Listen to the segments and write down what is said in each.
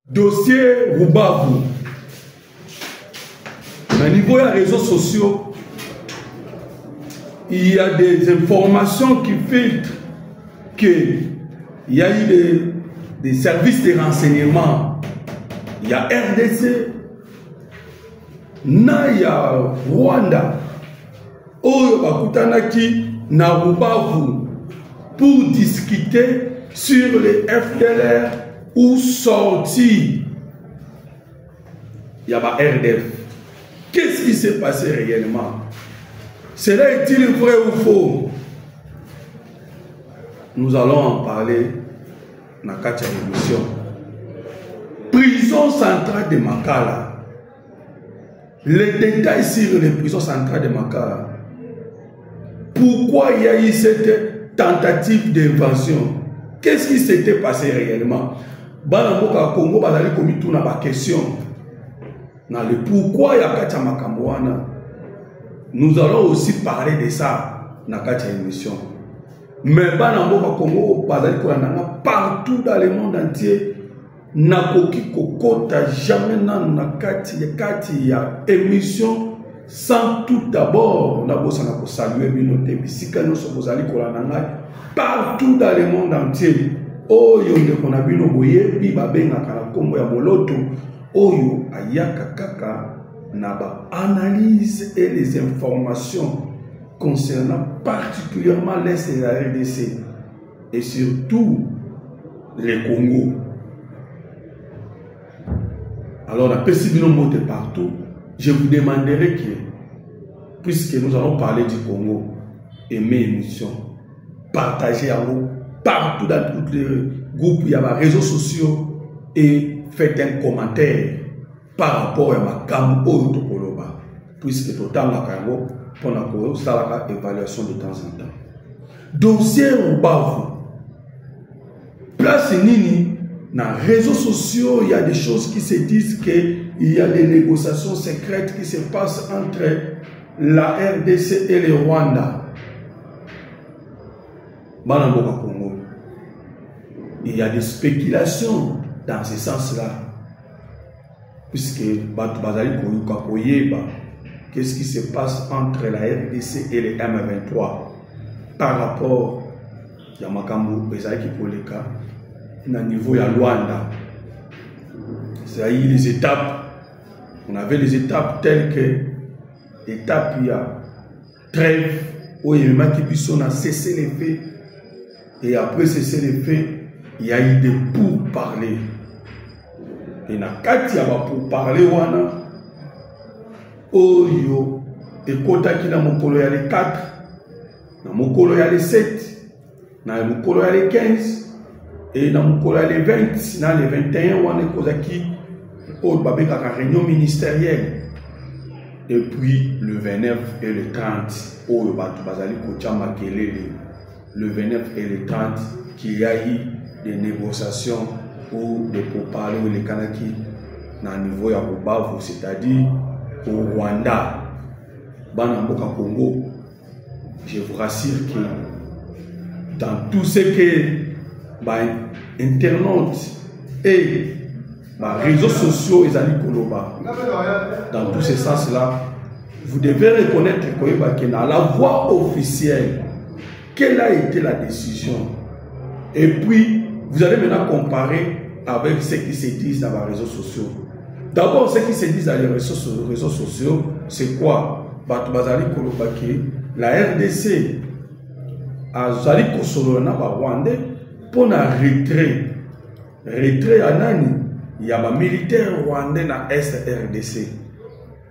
Dossier Rubavu. Au niveau des réseaux sociaux, il y a des informations qui filtrent qu'il y a eu des services de renseignement. Il y a RDC, il y a Rwanda, Oyo Bakutanaki, na Rubavu pour discuter sur les FDLR ou sortir. Il y a ma RDF. Qu'est-ce qui s'est passé réellement? Cela est-il vrai ou faux? Nous allons en parler dans la émission. Prison centrale de Makala. Les détails sur les prisons centrales de Makala. Pourquoi il y a eu cette tentative d'invasion? Qu'est-ce qui s'était passé réellement? Banamboka Congo, bazali komi tout na ba question. Dans le pourquoi il y a Katia Makambouana. Nous allons aussi parler de ça dans Katia émission. Mais Banamboka Congo, bazali kolananga partout dans le monde entier. Nakoki kokota jamais na Katia émission sans tout d'abord na saluer binote bisika no so bozali kolananga partout dans le monde entier. Oyo ndeko na bino boyebi babengaka na kombo ya moloto oyo ayaka kaka na ba analyse et les informations concernant particulièrement l'Est et la RDC et surtout les Congo. Alors la pessimino de partout, je vous demanderai que, puisque nous allons parler du Congo, aimez l'émission, partagez à vous partout dans tous les groupes, il y a les réseaux sociaux et faites un commentaire par rapport à ma cam ou Tokoloba, puisque total la cargo pour la évaluation de temps en temps. Dossier Rubavu, place Nini, dans les réseaux sociaux, il y a des choses qui se disent qu'il y a des négociations secrètes qui se passent entre la RDC et le Rwanda. Banamboka Congo. Il y a des spéculations dans ce sens-là. Puisque qu'est-ce qui se passe entre la RDC et les M23 par rapport à Yamakambo, Bezaki Poleka, au niveau de Rwanda. C'est-à-dire les étapes. On avait les étapes telles que l'étape il y a trêve où il y a qui a cessé les faits. Et après cesser les faits, il y a eu des pourparlers. Et na kati ya pourparlers wana oyo ekotaki na mokolo ya les 4, na mokolo ya les 7, na mokolo ya les 15 et na mokolo ya les 20, na les 21 wana ekozaki oyo babekaka réunion ministérielle. Et puis le 29 et le 30 oyo bato bazali kotia makelele. Le 29 et le 30 qu'il y a eu des négociations ou des pourparlers ou les Kanaki dans le niveau de Rubavu, c'est-à-dire au Rwanda, Banamboka Congo. Je vous rassure que dans tout ce que internautes et réseaux sociaux et Koloba, dans tous ces sens-là, vous devez reconnaître que dans la voie officielle, quelle a été la décision? Et puis, vous allez maintenant comparer avec ce qui se dit dans les réseaux sociaux. D'abord, ce qui se dit dans les réseaux sociaux, c'est quoi? La RDC a Zali Kosolona Rwanda pour un retrait. Retrait à Nani? il y a des militaires rwandais dans SRDC.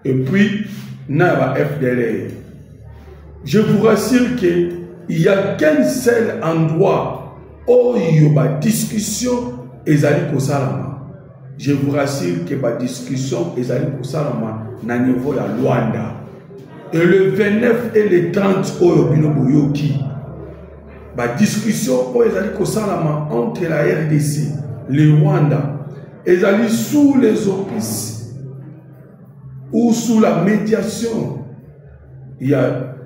Et puis, il y a des FDLR. Je vous rassure qu'il n'y a qu'un seul endroit où il y a des discussions et je vous rassure que les discussions et na niveau de Luanda. Et le 29 et le 30 la discussion entre la RDC, le Rwanda, et sous les offices ou sous la médiation, il y a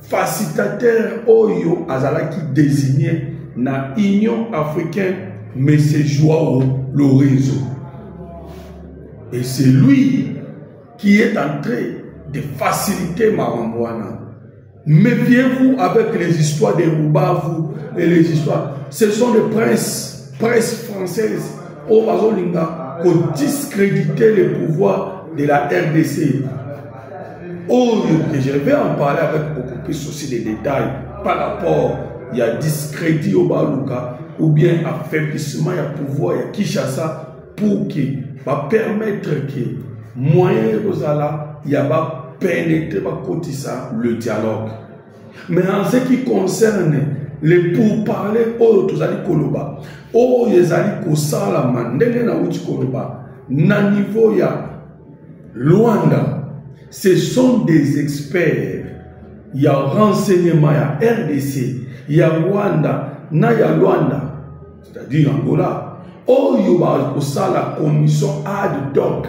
facilitateur Oyo Azalaki désigné dans l'Union africaine, M. Joao Lorenzo. Et c'est lui qui est en train de faciliter Marambouana. Méfiez-vous avec les histoires des Roubavu et les histoires. Ce sont des presse française au Bazolinga qui ont discrédité le pouvoir de la RDC. Oh, je vais en parler avec beaucoup plus aussi de détails par rapport il y a discrédit au Baluka ou bien affaiblissement il y a pouvoir il y a Kinshasa pour qui va permettre que moyen Rosala il y a pas pénétrer côté ça le dialogue. Mais en ce qui concerne les pourparlers au tozali koloba au yezali kosala mandenge na uti koloba na niveau ya Luanda, ce sont des experts. Il y a renseignement, il y a RDC, il y a Rwanda, il y a Luanda, c'est-à-dire Angola. Oh, il y a la commission ad hoc.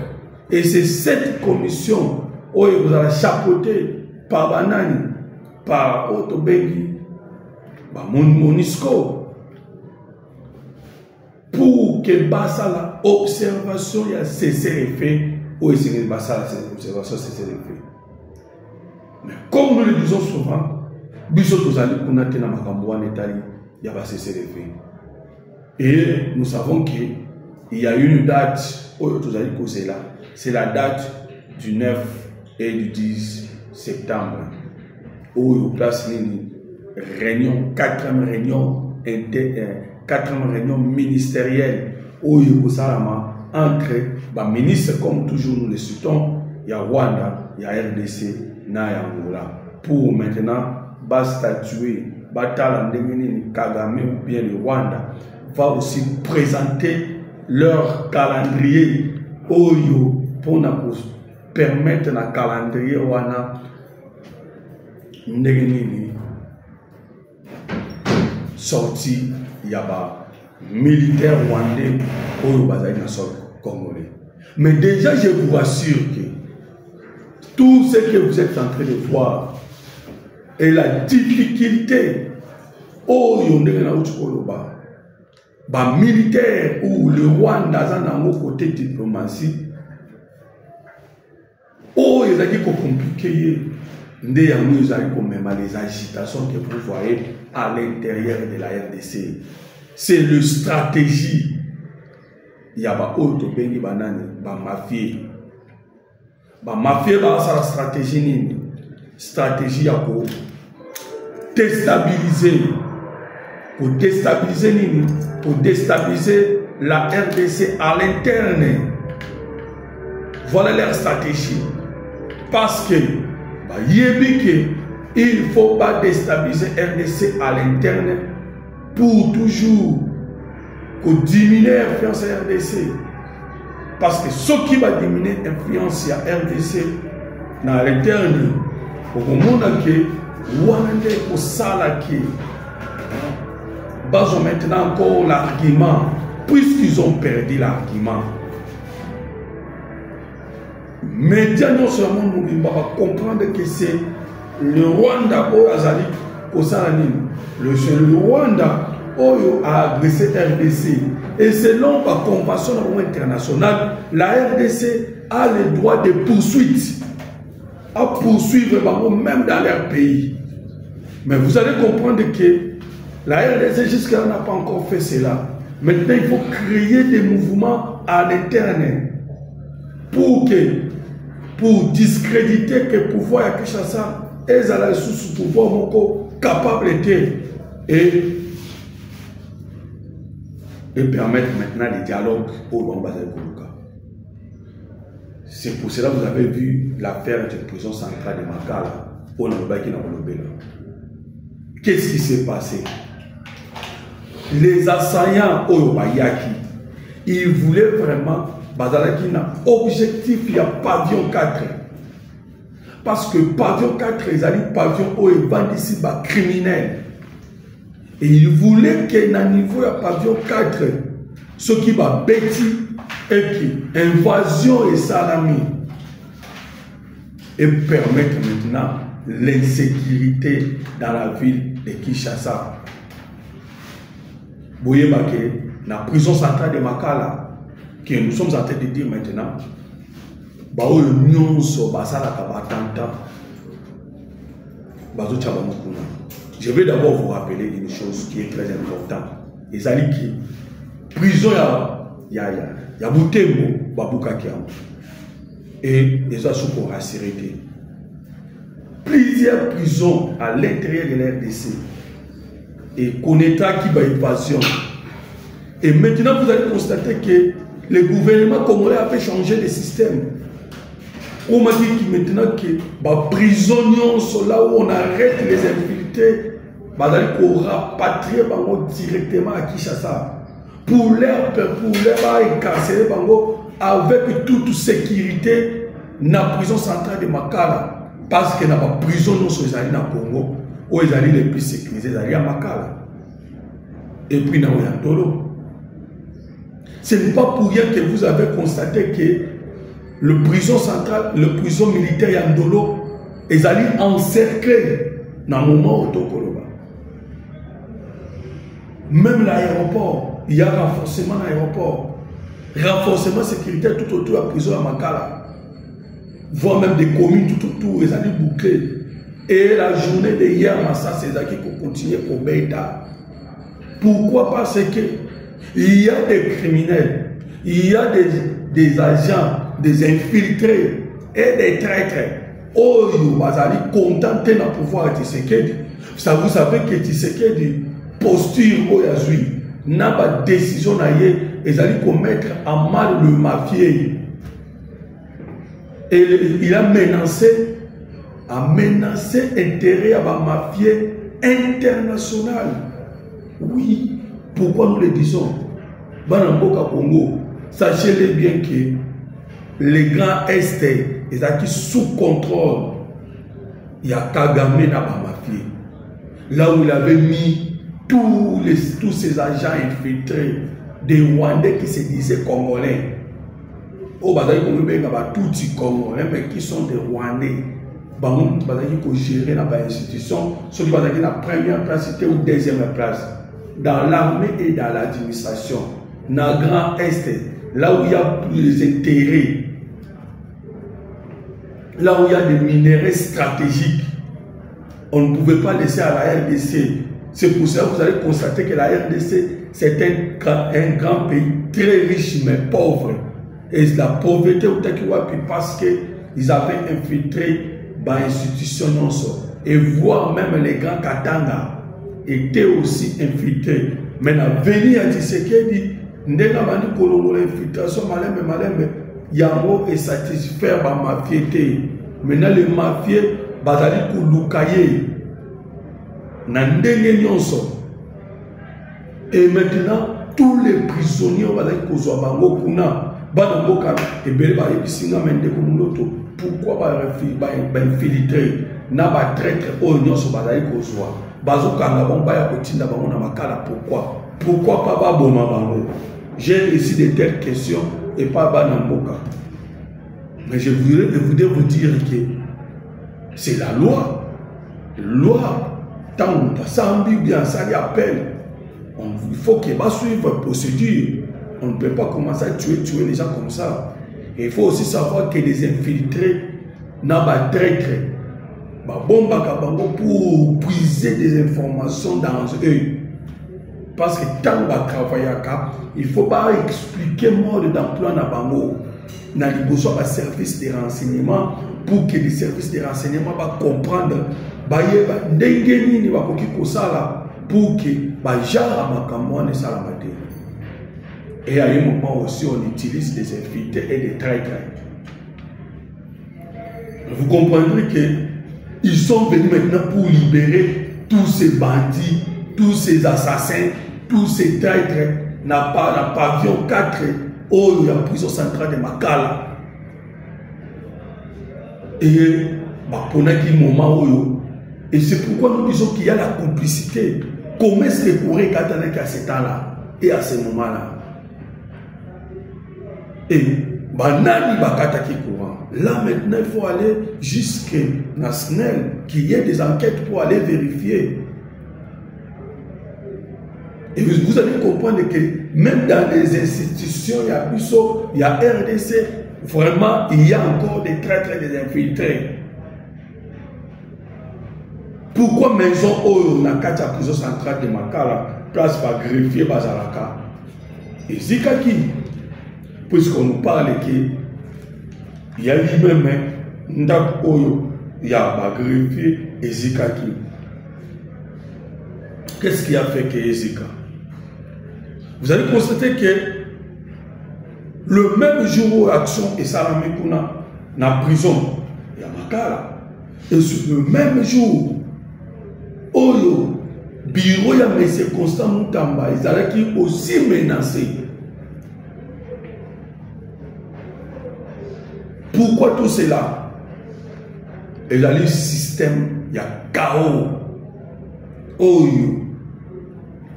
Et c'est cette commission, oh, vous allez chapeauter par Banani, par Otobengi, par Monisco, pour que Bassala observation y a cessé les faits. Où est-ce que Bassala observation cessé les faits? Mais comme nous le disons souvent, il y a cessé les faits. Et nous savons qu'il y a une date, c'est la date du 9 et du 10 septembre, où il y a place une réunion, quatrième réunion ministérielle, où il y a entre les ministres, comme toujours nous le citons, il y a Rwanda, il y a RDC, il y a Angola. Pour maintenant, statuer, Kagame ou bien le Rwanda va aussi présenter leur calendrier Oyo pour nous permettre un calendrier Rwanda sorti, il y a militaire rwandais Oyo Bazali na sol congolais. Mais déjà, je vous rassure que tout ce que vous êtes en train de voir et la difficulté au militaire ou le Rwanda dans côté diplomatie, oh, il est compliqué. Les agitations que vous voyez à l'intérieur de la RDC, c'est le stratégie. Il y a pas autre bengi banani, ba mafia. Ba mafia ba sa stratégie nini? Stratégie à pour déstabiliser. Pour déstabiliser nini? Pour déstabiliser la RDC à l'interne. Voilà leur stratégie. Parce que il ne faut pas déstabiliser RDC à l'interne pour toujours diminuer l'influence à RDC. Parce que ce qui va diminuer l'influence à RDC dans l'interne, au moment où Rwanda au Salaki, ils ont maintenant encore l'argument, puisqu'ils ont perdu l'argument. Mais non seulement nous devons comprendre que c'est le Rwanda au Azali, le Rwanda a agressé RDC. Et selon la convention internationale, la RDC a le droit de poursuite à poursuivre même dans leur pays. Mais vous allez comprendre que la RDC jusqu'à là n'a pas encore fait cela. Maintenant, il faut créer des mouvements à l'interne pour discréditer que le pouvoir à Kinshasa est à la sous pouvoir capable d'être. Et et permettre maintenant les dialogues au Bambaza Koluka. C'est pour cela que vous avez vu l'affaire de la prison centrale de Makala au Nambaki na Kolobela. Qu'est-ce qui s'est passé? Les assaillants au Bayaki, ils voulaient vraiment Bazalaki na objectif, il y a pavillon 4. Parce que pavillon 4, ils allaient pavillon où ils vendent ici bas criminels. Et ils voulaient que dans le niveau de pavillon 4, ce qui va bêtir et qui invasion et salami. Et permettre maintenant l'insécurité dans la ville de Kinshasa. Vous voyez que la prison centrale de Makala, que nous sommes en train de dire maintenant, je vais d'abord vous rappeler une chose qui est très importante. Les alliés qui prison il y a Boutembo, Babouka Kiam, et les autres pour rassurer. Plusieurs prisons à l'intérieur de l'RDC et connaîtra qui va évasion. Et maintenant vous allez constater que le gouvernement congolais a fait changer le système. On m'a dit que maintenant que les prisonniers sont là où on arrête les infiltrés, on rapatrie directement à Kinshasa pour les incarcérer avec toute sécurité dans la prison centrale de Makala. Parce que dans la prison, nous sommes allés dans le Congo, où ils allaient les plus sécurisés, ils allaient à Makala. Et puis dans Oyantolo. Ce n'est pas pour rien que vous avez constaté que le prison central, le prison militaire Yandolo, ils allaient encercler dans le moment où Tokoloba. Même l'aéroport, il y a renforcement dans l'aéroport. Renforcement sécuritaire tout autour de la prison à Makala. Voire même des communes tout autour, ils allaient boucler. Et la journée de hier, Massa, c'est là qu'il faut continuer pour Beïta. Pourquoi? Parce que il y a des criminels, il y a des agents, des infiltrés et des traîtres. Oh, vous allez contenter dans le pouvoir de Tshisekedi. Ça, vous savez que Tshisekedi posture au Yazui. N'a pas de décision, ils allaient commettre en mal le mafieux. Et il a menacé intérêt à la mafia internationale. Oui, pourquoi nous le disons? Banamboka Congo, sachez-le bien que les grands Est, ils sont sous contrôle. Il y a Kagame dans la mafia. Là où il avait mis tous ces agents infiltrés, des Rwandais qui se disaient Congolais. Au Bazali Congolais, il y a tous les Congolais, mais qui sont des Rwandais. Bazali qui gérer dans l'institution, ceux qui sont dans la première place ou deuxième place. Dans l'armée et dans l'administration. Dans le Grand Est, là où il y a plus les intérêts, là où il y a des minéraux stratégiques, on ne pouvait pas laisser à la RDC. C'est pour ça que vous allez constater que la RDC, c'est un grand pays très riche mais pauvre. Et la pauvreté, parce qu'ils avaient infiltré l'institution, et voir même les grands Katanga étaient aussi infiltrés. Maintenant, venir à Tshisekedi, Ndena Bandi Kolongo, l'infiltration, malembe, Yango est satisfaire par ma mafiété. Maintenant, les mafieux, Bazali Kouloukaye, Nandenge Nyonso. Et maintenant, tous les prisonniers, Bazali Kozwabango Kuna, Banamboka, et Belba et Pissinga Mende Kumuloto, pourquoi infiltrer, n'a pas traître, Nyonso Bazali Kozwa. Pourquoi pas Boma Bango? J'ai ici de telles questions et pas Banamboka. Mais je voudrais vous dire que c'est la loi. Loi, tant que ça bien, ça y appelle. Il faut qu'il va suivre la procédure. On ne peut pas commencer à tuer les gens comme ça. Et il faut aussi savoir que les infiltrés n'ont pas traître. Pour puiser des informations dans eux. Parce que tant qu'on va travailler à cap, il ne faut pas expliquer mode d'emploi dans Bango. Dans les besoins de services de renseignement pour que les services de renseignement va comprendre pour que genre makambo ne salamate. Et à un moment aussi, on utilise des infiltrés et des traîtres. Vous comprendrez qu'ils sont venus maintenant pour libérer tous ces bandits, tous ces assassins, tous ces traîtres. N'a pas pavillon 4, oh, il y a prison centrale de Makala. Et pour un moment où, et c'est pourquoi nous disons qu'il y a la complicité. Comment est-ce que pourrait Katana à ce temps-là et à ce moment-là? Et Banani Bakata qui courant. Là maintenant, il faut aller jusqu'à Nasnel, qu'il y ait des enquêtes pour aller vérifier. Et vous allez comprendre que même dans les institutions, il y a PUSO, il y a RDC, vraiment, il y a encore des traîtres et des infiltrés. Pourquoi maison Oyo n'a qu'à la prison centrale de Makala, place par greffier Bazalaka? Et Zikaki, puisqu'on nous parle qu'il y a lui-même, Ndak Oyo, il y a un greffier et Zikaki. Qu'est-ce qui a fait que Ezika? Vous allez constater que le même jour où Action et Salamekuna dans la prison, il y a Makala. Et sur le même jour, Oyo, Biro ya M. Constant Moutamba, ils allaient aussi menacés. Pourquoi tout cela? Il y a le système, il y a chaos. Oyo,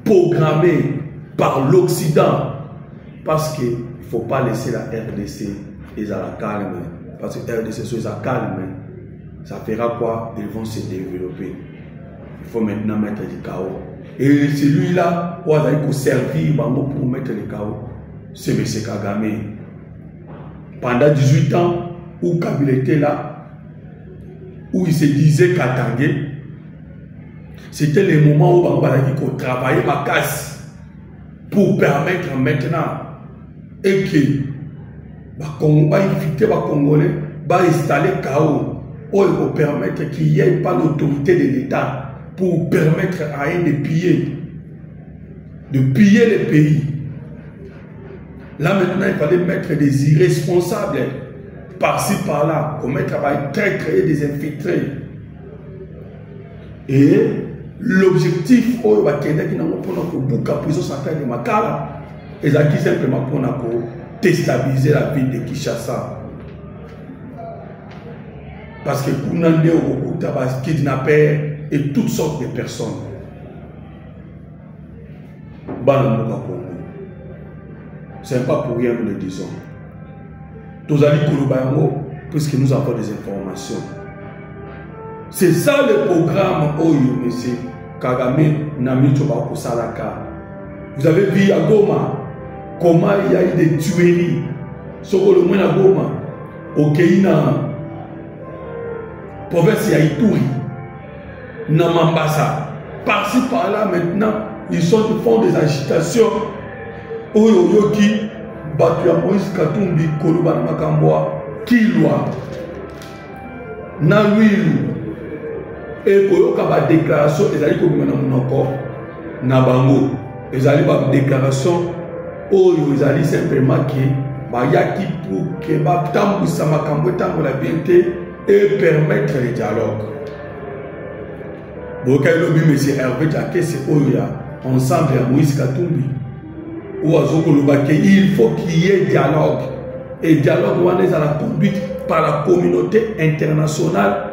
programmé par l'Occident, parce qu'il ne faut pas laisser la RDC et la calme, parce que la RDC soit calme, ça fera quoi? Ils vont se développer. Il faut maintenant mettre du chaos. Et celui-là, on va servir pour mettre le chaos, c'est M. Kagame. Pendant 18 ans, où Kabila était là, où il se disait Katangé, c'était le moment où on travaillait ma casse pour permettre maintenant et que va inviter les Congolais va installer chaos pour permettre qu'il n'y ait pas l'autorité de l'État pour permettre à un de piller le pays. Là maintenant il fallait mettre des irresponsables par-ci par-là, commettre un traître et des infiltrés. Et l'objectif, oh, va qu'il y ait la prison centrale de Makala, et ça qui simplement pour déstabiliser la ville de Kinshasa. Parce que nous avons des kidnappeurs et toutes sortes de personnes. C'est pas pour rien, nous le disons. Tous allez Kouloubayango, puisque nous avons des informations. C'est ça le programme, oh, monsieur Kagame Namitoba Salaka. Vous avez vu à Goma comment il y a eu des tueries. Soko le moins à Goma, au Keïna, province Yaïtouri, Namambasa. Par-ci par-là maintenant, ils font des agitations. Oyoyoki, Batuya Moïse Katumbi, Koluba Makamboa, Kilwa, Nawilu. Et pour la déclaration, ils allaient comme Nabango, ils allaient faire une déclaration où ils allaient simplement que Bayaki pour que Batambu Samakambo Tango la bienté et permettre le dialogue. Donc, M. Hervé Jacques, c'est Oya, ensemble à Moïse Katumbi, où il faut qu'il y ait dialogue. Et dialogue, on est à la conduite par la communauté internationale.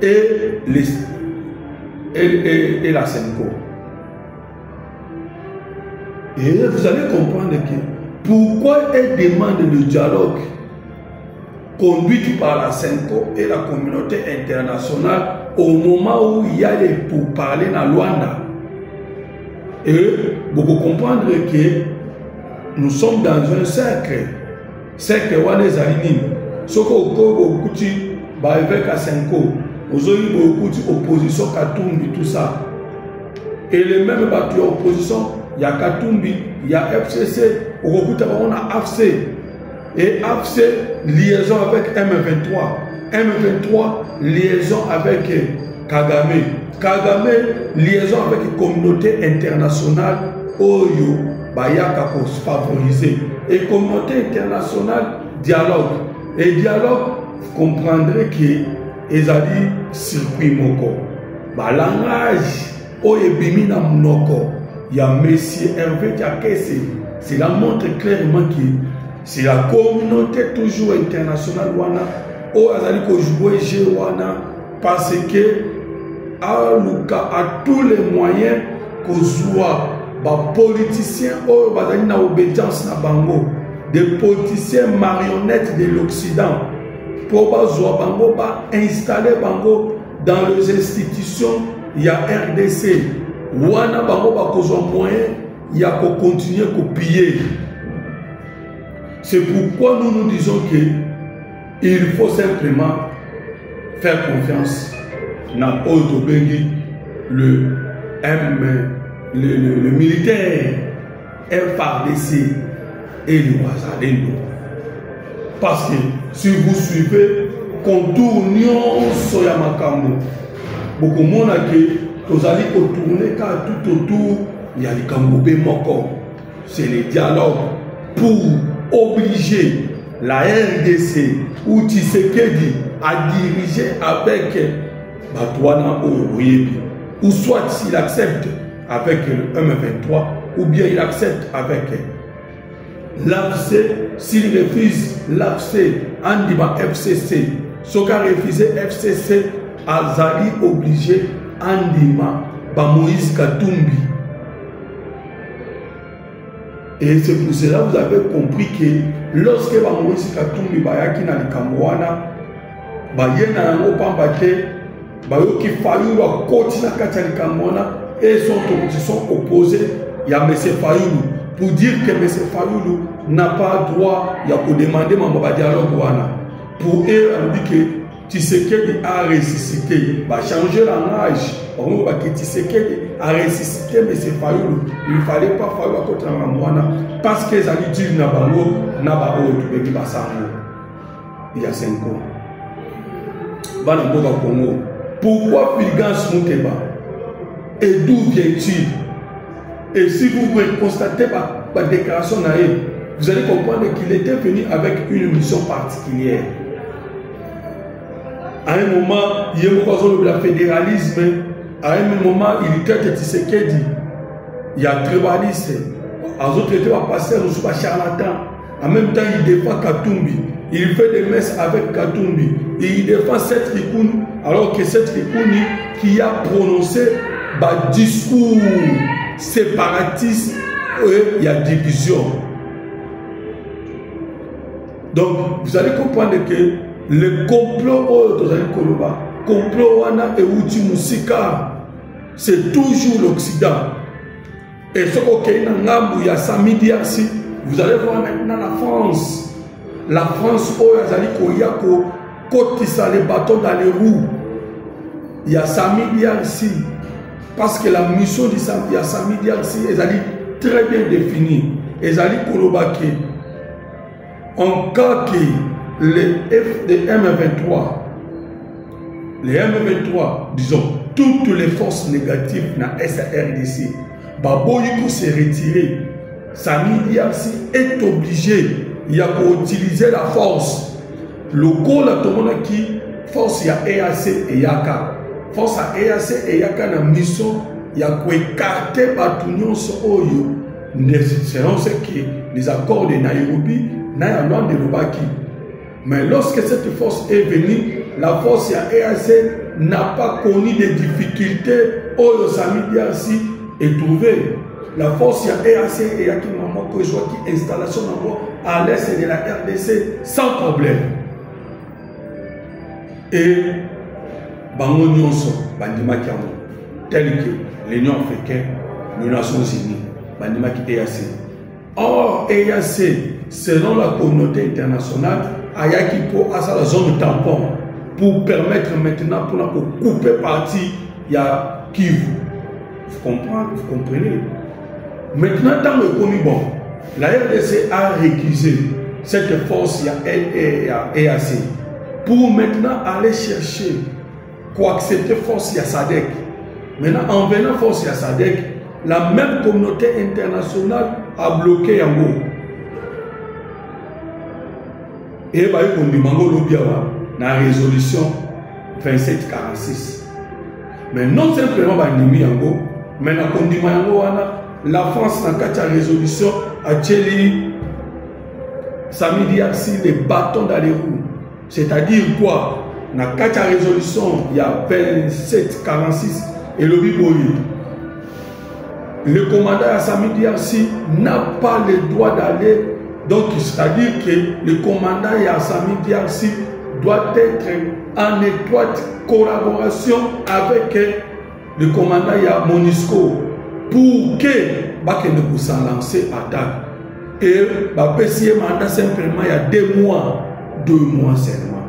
Et la Senko. Et vous allez comprendre que pourquoi elle demande le dialogue conduit par la Senko et la communauté internationale au moment où il y a les pourparlers dans Luanda. Et vous comprendre que nous sommes dans un cercle. Cercle où les alignés. Ce qu'on a avec la Senko. Vous avez beaucoup d'opposition Katumbi, tout ça. Et les mêmes battus opposition, il y a Katumbi, il y a FCC, on a AFC. Et AFC, liaison avec M23. M23, liaison avec Kagame. Kagame, liaison avec la communauté internationale. Oyo, bayaka pour favoriser. Et communauté internationale, dialogue. Et dialogue, vous comprendrez que ezali circuit moko. Langage, oyebimi na monoko. Il y a Monsieur Hervé Diakese. Cela montre clairement que c'est la communauté toujours internationale wana o azali ko jouer jeu wana parce que à tous les moyens ko joua ba politiciens o bazali na obédience na bango, des politiciens marionnettes de l'Occident pour bazoa bango ba installer bango dans les institutions. Il y a RDC wana bango ba kozwa moyen il y a qu'à continuer à piller. C'est pourquoi nous disons qu'il faut simplement faire confiance dans le militaire FARDC et le Wazalendo. Parce que si vous suivez contour Soya Makambo, beaucoup de monde vous allez tourner tout autour. Il y a les Kambobé Moko. C'est le dialogue pour obliger la RDC ou Tshisekedi à diriger avec Batouana ou soit s'il accepte avec le M23 ou bien il accepte avec l'AFC. S'il refuse l'AFC, Andima FCC. Ce qu'a refusé FCC, Azali obligé Andima Moïse Katumbi. Et c'est pour cela que vous avez compris que lorsque Moïse Katumbi bayaki na likamwana bayena yango pambate bayoki Fayulu akoti na kati ya likamwana et sont opposés à M. Fayulu pour dire que M. Fayulu n'a pas droit de demander un dialogue wana. Pour eux on dit que Tshisekedi a ressuscité, va changer l'âge. On va que Tshisekedi a ressuscité M. Fayulu. Il ne fallait pas Fayulu à côté de la Mouana parce que les adultes n'a pas il y a 5 ans. Congo. Pourquoi Fulgence Mouteba? Et d'où vient-il? Et si vous constatez la déclaration naïve, vous allez comprendre qu'il était venu avec une mission particulière. À un moment, il y a le fédéralisme. À un moment, il traite Tshisekedi. Il y a tribalisme. À d'autres, il va passer au charlatan. En même temps, il défend Katumbi. Il fait des messes avec Katumbi. Et il défend cette Rikouni. Alors que cette Rikouni qui a prononcé un discours séparatiste, il y a division. Donc, vous allez comprendre que le complot wana et Uti Musika, c'est toujours l'Occident. Et ce qu'il y a Sami Diarsi, vous allez voir maintenant la France. La France, kotisa les bâtons dans les roues. Il y a Sami Diarsi. Parce que la mission de Sami Diarsi est très bien définie. Et en cas que les M23, disons, toutes les forces négatives dans SARDC, Baboyiko s'est retiré. Sami Diarsi est obligé d'utiliser la force. Le goal à tout le monde qui force ya EAC et Yaka. Force à EAC et Yaka dans la mission, il y a écarter l'union sur Oyo. Selon ce que les accords de Nairobi, Nayalwan de Lubaki. Mais lorsque cette force est venue, la force à EAC n'a pas connu de difficultés. Oyo Sami Diarsi est trouvé. La force à EAC et Yaki Maman Kojoa qui installation à l'est de la RDC sans problème. Et Bango Nyonso, Bandimaki Amo, tel que l'Union africaine, les Nations unies, Bandimaki EAC. Or, EAC, selon la communauté internationale, Ayaki pour à la zone tampon pour permettre maintenant pour couper partie, il y a Kivu. Vous comprenez? Maintenant, dans le commis bon, la RDC a récusé cette force, il y a EAC, pour maintenant aller chercher quoi accepter force, il y a SADC. Maintenant, en venant force, il y a SADC, la même communauté internationale a bloqué Yango. Et bah, il y a une résolution 2746. Mais non simplement Bandimi Yango, mais la France n'a qu'à la résolution à Tchéli, Samidi Aksi, les bâtons dans les roues. C'est-à-dire quoi? Dans la résolution, il y a 2746 et le Biboyi. Le commandant à Samidi Aksi n'a pas le droit d'aller. Donc, c'est-à-dire que le commandant à Samidi Aksi doit être en étroite collaboration avec le commandant à Monisco pour que ne puisse lancer attaque. Et si mandat simplement il y a 2 mois seulement.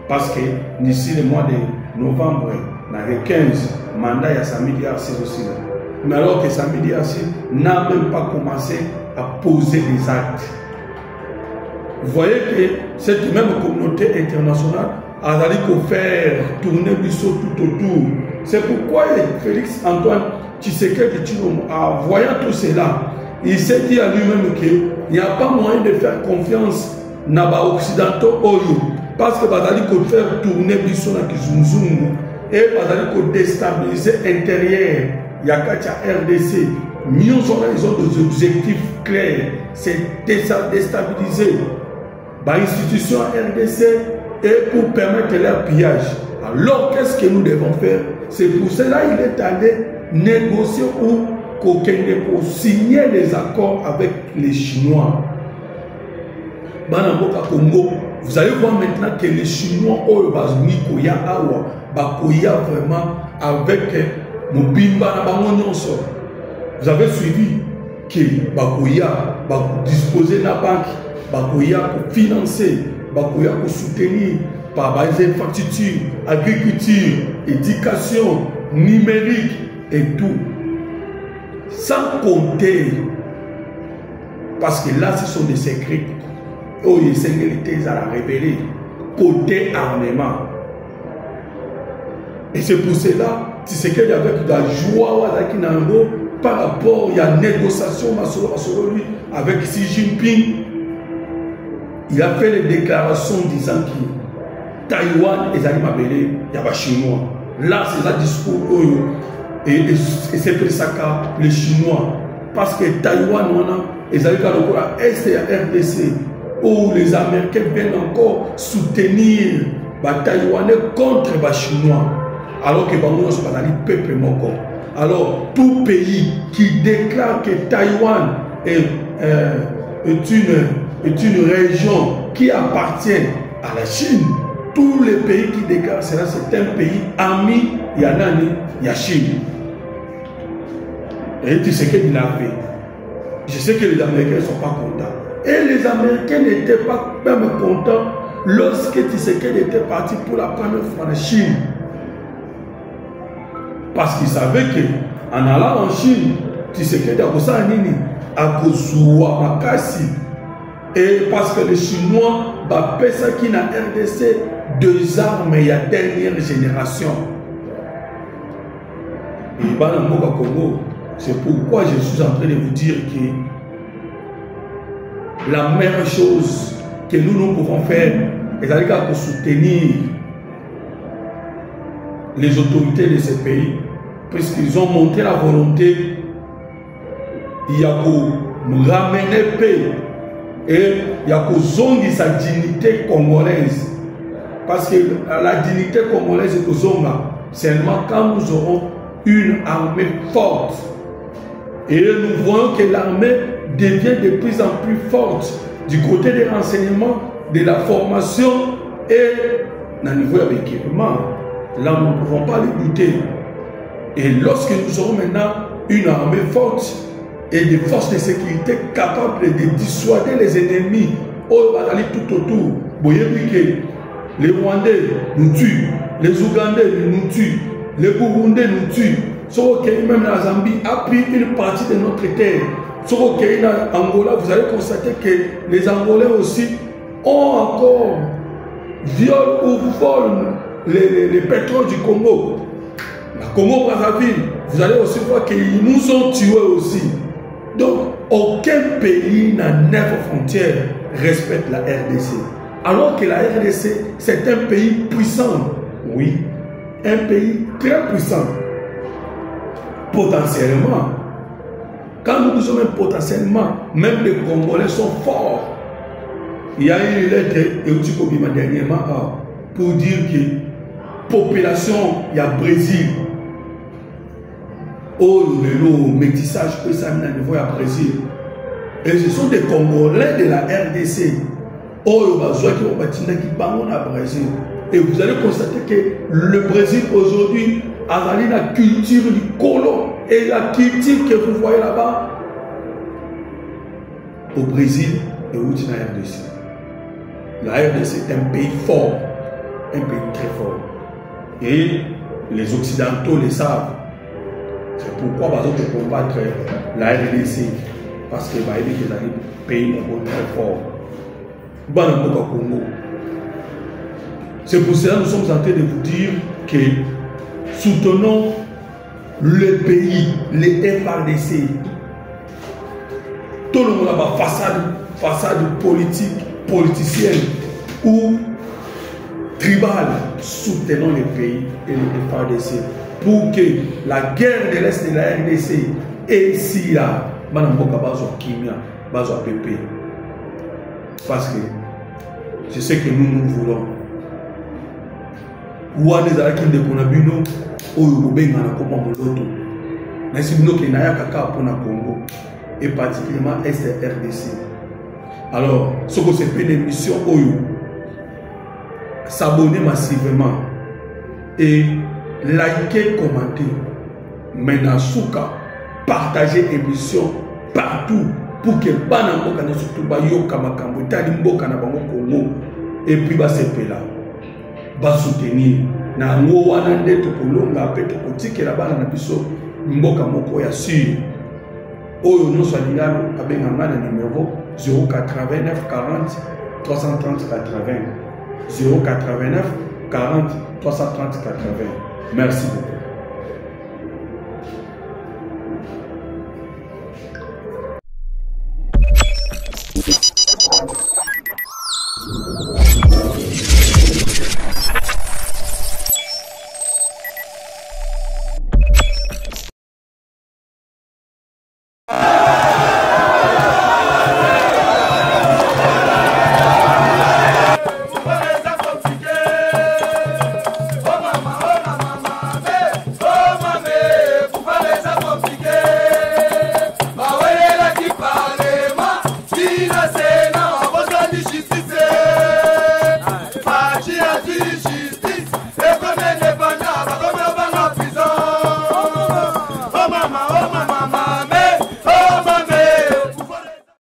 Parce que d'ici le mois de novembre, il y a 15 mandats à Samidi Aksi aussi. Mais alors que Samidi Aksi n'a même pas commencé à poser des actes. Vous voyez que cette même communauté internationale a faire tourner Bissot tout autour. C'est pourquoi Félix Antoine Tshisekedi Tshilombo, en voyant tout cela, il s'est dit à lui-même qu'il n'y a pas moyen de faire confiance dans les Occidentaux parce que Bazali peut faire tourner Bissot dans Kizunzungu et Bazali peut déstabiliser l'intérieur. Il y a RDC. Ils ont des objectifs clairs, c'est déstabiliser l'institution RDC et pour permettre leur pillage. Alors qu'est-ce que nous devons faire? C'est pour cela qu'il est allé négocier ou pour signer des accords avec les Chinois. Congo, vous allez voir maintenant que les Chinois ont vraiment avec Mobimba. Vous avez suivi que Bakoya disposer de la banque, Bakoya pour financer, Bakoya pour soutenir par les infrastructures, agriculture, éducation, numérique et tout. Sans compter, parce que là ce sont des secrets, oh, les sécurités à révéler, côté armement. Et c'est pour cela, c'est qu'il y avait de la joie par rapport à la négociation lui, avec Xi Jinping. Il a fait des déclarations disant que Taïwan est allé il y a des Chinois. Là, c'est un discours et c'est pour ça que les Chinois, parce que Taïwan, ils allaient à l'Est et à RDC, où les Américains viennent encore soutenir les Taïwanais contre les Chinois. Alors que Bango sont pas le peuple moko. Alors tout pays qui déclare que Taïwan est une région qui appartient à la Chine, tous les pays qui déclarent cela, c'est un pays ami, il y a Nani, il y a Chine. Et tu sais qu'il a fait. Je sais que les Américains ne sont pas contents. Et les Américains n'étaient pas même contents lorsque Tshisekedi était parti pour la première fois en Chine. Parce qu'ils savaient qu'en allant en Chine, Tshisekedi a posé un nini, a posé Makassi. Et parce que les Chinois, ça qui n'a RDC 2 armes, il y a dernière génération. Et Congo, c'est pourquoi je suis en train de vous dire que la meilleure chose que nous pouvons faire, c'est pour soutenir les autorités de ces pays, puisqu'ils ont montré la volonté, il y a pour ramener paix et il y a pour zongi sa dignité congolaise. Parce que la dignité congolaise est au zonga seulement quand nous aurons une armée forte. Et nous voyons que l'armée devient de plus en plus forte du côté des renseignements, de la formation et d'un niveau d'équipement. Là, nous ne pouvons pas les douter. Et lorsque nous aurons maintenant une armée forte et des forces de sécurité capables de dissuader les ennemis, tout autour, vous voyez que les Rwandais nous tuent, les Ougandais nous tuent, les Burundais nous tuent. Sauf que même la Zambie a pris une partie de notre terre. Sauf que en Angola, vous allez constater que les Angolais aussi ont encore violent ou volent les pétroles du Congo. La Congo-Brazzaville, vous allez aussi voir qu'ils nous ont tués aussi. Donc, aucun pays n'a 9 frontières respecte la RDC. Alors que la RDC, c'est un pays puissant. Oui, un pays très puissant. Potentiellement. Quand nous disons même potentiellement, même les Congolais sont forts. Il y a eu une lettre et dernièrement pour dire que population, il y a Brésil. Oh, le métissage que ça mène à niveau à Brésil. Et ce sont des Congolais de la RDC. Oh, qui parlent à Brésil. Et vous allez constater que le Brésil aujourd'hui a la culture du colon. Et la culture que vous voyez là-bas, au Brésil et au RDC. La RDC est un pays fort, un pays très fort. Et les Occidentaux le savent. C'est pourquoi ils ont combattre la RDC. Parce que c'est un pays très fort. C'est pour cela que nous sommes en train de vous dire que soutenons le pays, les FARDC. Tout le monde a façade politique, politicienne ou tribale. Soutenons le pays et les FARDC pour que la guerre de l'Est de la RDC et si là, parce que c'est ce que nous voulons. Ou à des arachines de Konabino, ou Bengana comme Moloto. Mais si nous avons un pour le Congo, et particulièrement SRDC. Alors, ce que c'est une mission, s'abonner massivement et liker, commenter. Maintenant, partager l'émission partout pour que Banamboka ne surtout pas yoka makambo talimboka na bango Congo et puis ba sepela ba soutenir na ngo wana ndeto kolonga pe to kotikela bana na biso mboka moko ya sur oyo no salingalo abenga ngana numéro 089 40 330 80 089 40 330 80. Merci beaucoup. Mama,